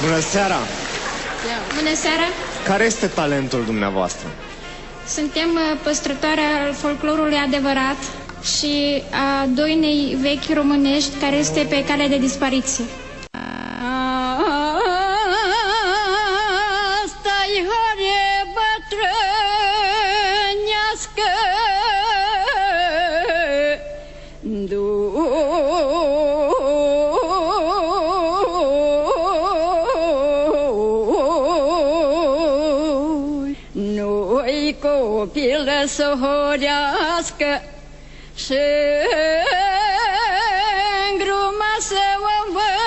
Bună seara! Bună seara! Care este talentul dumneavoastră? Suntem păstrătoare al folclorului adevărat și a doinei vechi românești care este pe cale de dispariție. Asta-i hare bătrânească, nu-i copilă să horească și îngruma să o învârtească.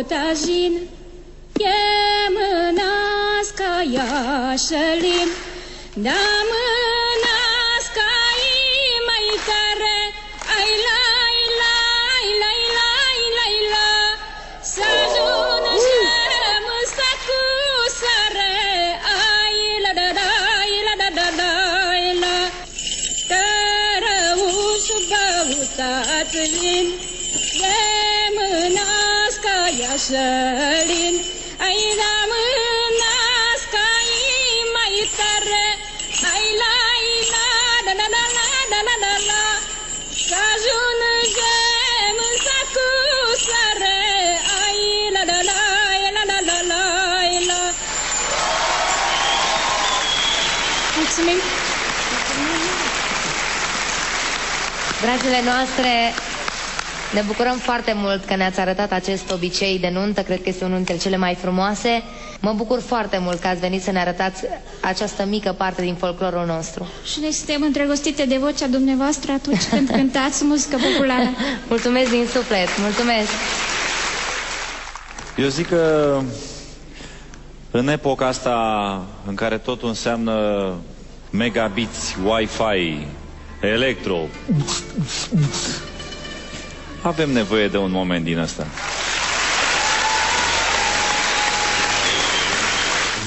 Tajin, e mânaska iașălin, da mânaska-i mai tare, ai lai, lai, lai, lai, lai, la, să ajună și-mâsa cu sare, ai la da da, la da da da, la, cărăuș băutați-n, e mânaska iașălin, ai la mânaska-i mai tare, ai la, da da da la, da da da la, să ajungem în sacu sare, ai la da la, la da da la, la. Mulțumim! Dragile noastre, ne bucurăm foarte mult că ne-ați arătat acest obicei de nuntă, cred că este unul dintre cele mai frumoase. Mă bucur foarte mult că ați venit să ne arătați această mică parte din folclorul nostru. Și noi suntem îndrăgostite de vocea dumneavoastră atunci când cântați muzică populară. Mulțumesc din suflet, mulțumesc! Eu zic că în epoca asta în care totul înseamnă megabits, Wi-Fi, electro, avem nevoie de un moment din ăsta.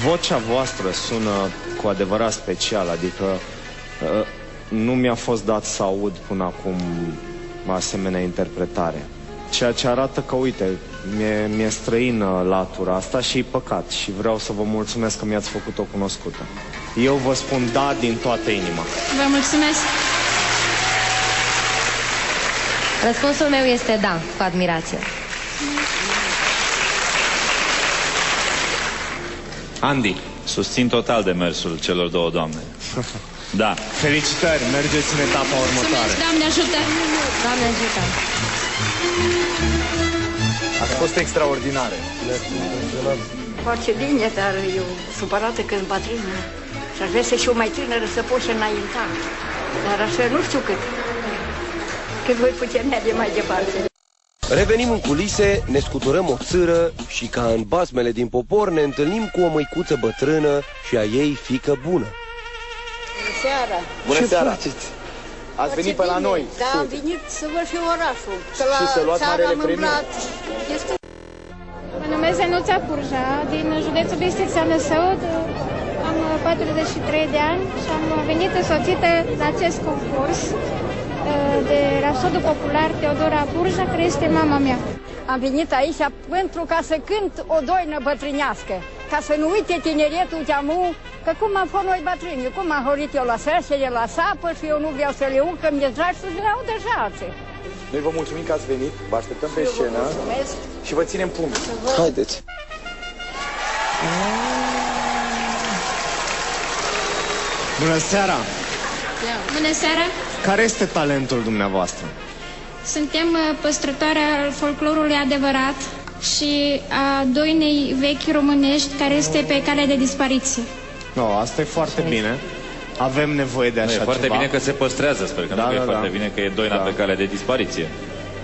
Vocea voastră sună cu adevărat special, adică nu mi-a fost dat să aud până acum asemenea interpretare. Ceea ce arată că, uite, mi-e străină latura asta și e păcat și vreau să vă mulțumesc că mi-ați făcut-o cunoscută. Eu vă spun da din toată inima. Vă mulțumesc! Răspunsul meu este da, cu admirație. Andy. Susțin total demersul celor două doamne. Da. Felicitări, mergeți în etapa următoare. Doamne ajută! Doamne ajută! Ați fost extraordinare. Foarte bine, dar eu supărată când bătrână și aș vrea să fiu mai tânără să pot și înainta. Dar așa nu știu cât voi putea merge mai departe. Revenim în culise, ne scuturăm o țâră și ca în basmele din popor ne întâlnim cu o măicuță bătrână și a ei fiică bună. Bună seara! Bună seara! Ați venit pe la noi. Da, am venit să văd și orașul. Și să luați marele premiu. Mă numesc Zenuța Purja, din județul Bistrița Năsăud. Am 43 de ani și am venit însoțită la acest concurs de Rapsodul Popular Teodora Purja, care este mama mea. Am venit aici pentru ca să cânt o doină bătrânească, ca să nu uite tineretul de-amu, că cum am fost noi bătrâni, cum am horit eu la sășere, la sapă și eu nu vreau să le urc, că mi-e drag să-și vreau deja alții. Noi vă mulțumim că ați venit, vă așteptăm pe scenă și vă ținem pumn. Haideți! Bună seara! Bună seara! Care este talentul dumneavoastră? Suntem păstrătoare al folclorului adevărat și a doinei vechi românești care este pe cale de dispariție. No, asta e foarte bine. Avem nevoie de așa ceva. E foarte bine că se păstrează, sper că nu e foarte bine că e doina pe cale de dispariție.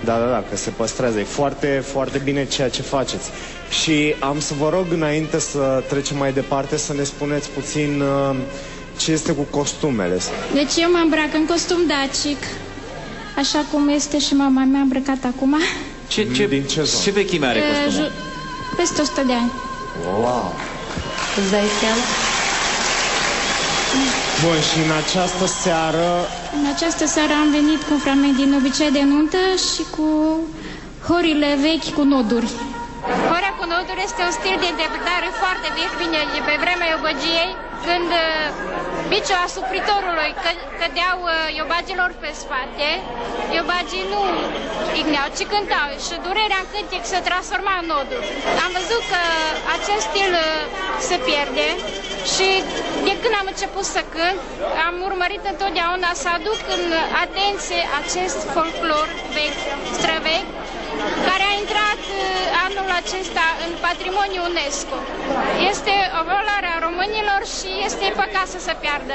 Da, că se păstrează. E foarte, foarte bine ceea ce faceți. Și am să vă rog, înainte să trecem mai departe, să ne spuneți puțin Ce este cu costumele? Deci eu mă îmbrac în costum dacic, așa cum este și mama mea îmbrăcat acum. Ce vechime are costumul? Peste 100 de ani. Wow! Îți dai seama? Bun, și în această seară... În această seară am venit cu un fragment din Obicei de nuntă și cu horile vechi cu noduri. Horea cu noduri este un stil de interpretare foarte vechi, vine de pe vremea iobăgiei, când biciul asupritorului cădeau iobagilor pe spate, iobagii nu igneau, ci cântau și durerea în cântec se transforma în noduri. Am văzut că acest stil se pierde și de când am început să cânt, am urmărit întotdeauna să aduc în atenție acest folclor vechi, străvechi, care a intrat anul acesta în patrimoniul UNESCO. Este o valoare a românilor și este păcat să se piardă.